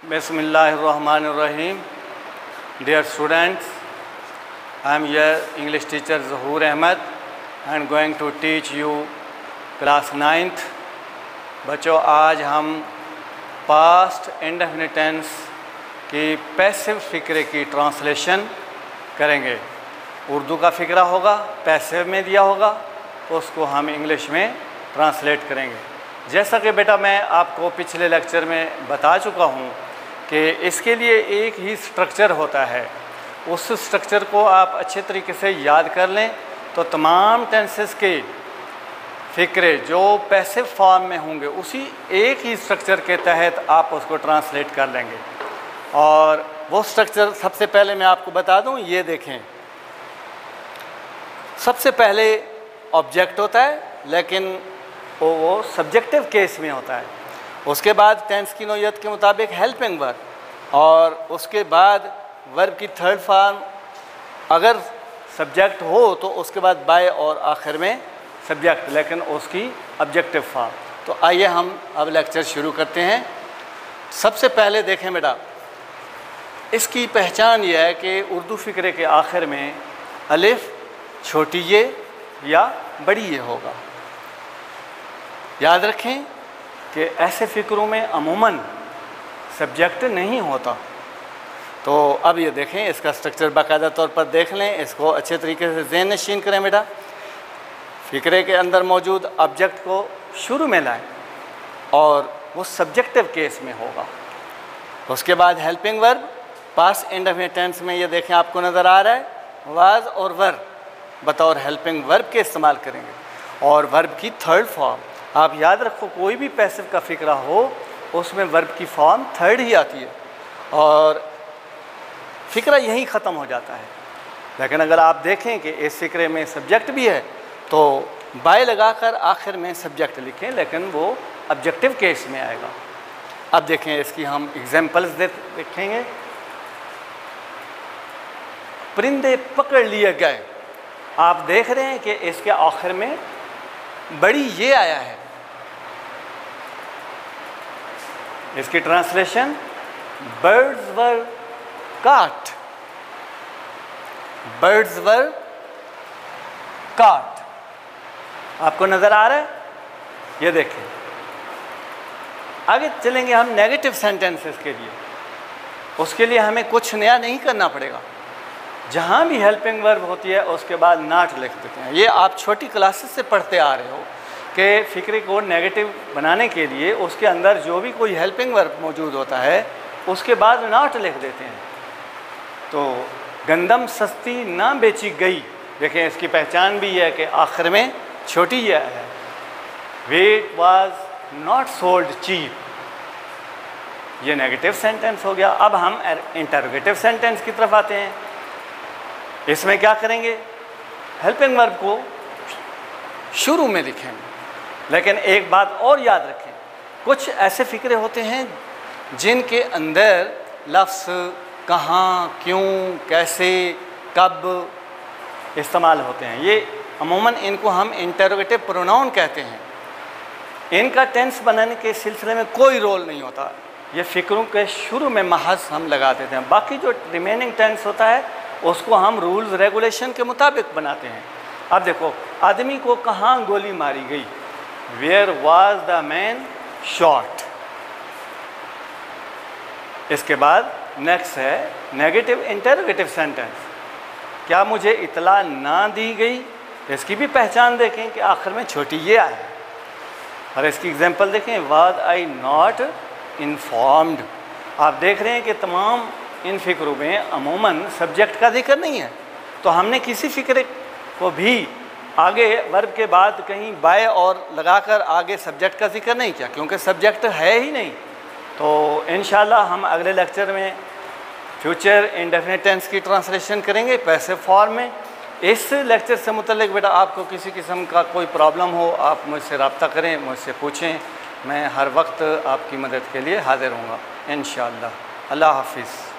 Bismillahirrahmanirrahim. Dear students, I am your English teacher Zahoor Ahmed and going to teach you class 9th. बच्चों, आज हम past indefinite tense की passive फ़िक्रे की translation करेंगे। उर्दू का फ़िक्रा होगा, पैसिव में दिया होगा, तो उसको हम इंग्लिश में ट्रांसलेट करेंगे। जैसा कि बेटा मैं आपको पिछले लेक्चर में बता चुका हूँ कि इसके लिए एक ही स्ट्रक्चर होता है। उस स्ट्रक्चर को आप अच्छे तरीके से याद कर लें तो तमाम टेंसेस के फ़िक्रे जो पैसिव फॉर्म में होंगे उसी एक ही स्ट्रक्चर के तहत आप उसको ट्रांसलेट कर लेंगे। और वो स्ट्रक्चर सबसे पहले मैं आपको बता दूं, ये देखें। सबसे पहले ऑब्जेक्ट होता है, लेकिन वो सब्जेक्टिव केस में होता है। उसके बाद टेंस की नौयत के मुताबिक हेल्पिंग वर्ब, और उसके बाद वर्ब की थर्ड फॉर्म अगर सब्जेक्ट हो तो उसके बाद बाय, और आखिर में सब्जेक्ट लेकिन उसकी ऑब्जेक्टिव फॉर्म। तो आइए हम अब लेक्चर शुरू करते हैं। सबसे पहले देखें बेटा, इसकी पहचान यह है कि उर्दू फ़िक्रे के आखिर में अलिफ छोटी ये या बड़ी ये होगा। याद रखें कि ऐसे फ़िक्रों में अमूमन सब्जेक्ट नहीं होता। तो अब ये देखें, इसका स्ट्रक्चर बाकायदा तौर पर देख लें, इसको अच्छे तरीके से ज़हन नशीन करें बेटा। फ़िक्रे के अंदर मौजूद ऑब्जेक्ट को शुरू में लाएं और वो सब्जेक्टिव केस में होगा। उसके बाद helping verb past indefinite tense में ये देखें आपको नज़र आ रहा है, वाज और वर बतौर हेल्पिंग वर्ब के इस्तेमाल करेंगे। और वर्ब की थर्ड फॉर्म आप याद रखो, कोई भी पैसिव का फ़िक्रा हो उसमें वर्ब की फॉर्म थर्ड ही आती है और फ़िक्रा यहीं ख़त्म हो जाता है। लेकिन अगर आप देखें कि इस फ़िक्रे में सब्जेक्ट भी है तो बाय लगाकर आखिर में सब्जेक्ट लिखें, लेकिन वो ऑब्जेक्टिव केस में आएगा। अब देखें, इसकी हम एग्जाम्पल्स देखेंगे। परिंदे पकड़ लिए गए, आप देख रहे हैं कि इसके आखिर में बड़ी ये आया है। इसकी ट्रांसलेशन बर्ड्स वर काट, बर्ड्स वर काट। आपको नज़र आ रहा है? ये देखें। आगे चलेंगे हम नेगेटिव सेंटेंसेस के लिए। उसके लिए हमें कुछ नया नहीं करना पड़ेगा। जहाँ भी हेल्पिंग वर्ब होती है उसके बाद नॉट लिख देते हैं। ये आप छोटी क्लासेस से पढ़ते आ रहे हो कि फ़िक्रे को नेगेटिव बनाने के लिए उसके अंदर जो भी कोई हेल्पिंग वर्ब मौजूद होता है उसके बाद नॉट लिख देते हैं। तो गंदम सस्ती ना बेची गई, देखें इसकी पहचान भी है कि आखिर में छोटी यह है। Wheat was not sold cheap, ये नेगेटिव सेंटेंस हो गया। अब हम इंटरोगेटिव सेंटेंस की तरफ आते हैं। इसमें क्या करेंगे, हेल्पिंग वर्ब को शुरू में लिखेंगे। लेकिन एक बात और याद रखें, कुछ ऐसे फ़िक्रे होते हैं जिनके अंदर लफ्ज़ कहाँ, क्यों, कैसे, कब इस्तेमाल होते हैं। ये अमूमन इनको हम इंटरोगेटिव प्रोनाउन कहते हैं। इनका टेंस बनाने के सिलसिले में कोई रोल नहीं होता। ये फ़िक्रों के शुरू में महज हम लगा देते हैं। बाकी जो रिमेनिंग टेंस होता है उसको हम रूल्स रेगुलेशन के मुताबिक बनाते हैं। अब देखो, आदमी को कहाँ गोली मारी गई, where was the man shot. इसके बाद नेक्स्ट है नेगेटिव इंटरोगेटिव सेंटेंस, क्या मुझे इतला ना दी गई। इसकी भी पहचान देखें कि आखिर में छोटी ये आए। और इसकी एग्जांपल देखें, वाज आई नॉट इन्फॉर्म्ड। आप देख रहे हैं कि तमाम इन फ़िक्रों में अमूमन सब्जेक्ट का जिक्र नहीं है। तो हमने किसी फ़िक्रे को भी आगे वर्ब के बाद कहीं बाय और लगाकर आगे सब्जेक्ट का जिक्र नहीं किया, क्योंकि सब्जेक्ट है ही नहीं। तो इंशाल्लाह हम अगले लेक्चर में फ्यूचर इंडेफिनिट टेंस की ट्रांसलेशन करेंगे पैसिव फॉर्म में। इस लेक्चर से मुतल्लिक बेटा आपको किसी किस्म का कोई प्रॉब्लम हो, आप मुझसे रब्ता करें, मुझसे पूछें। मैं हर वक्त आपकी मदद के लिए हाजिर हूँगा इंशाअल्लाह। अल्लाह हाफिज़।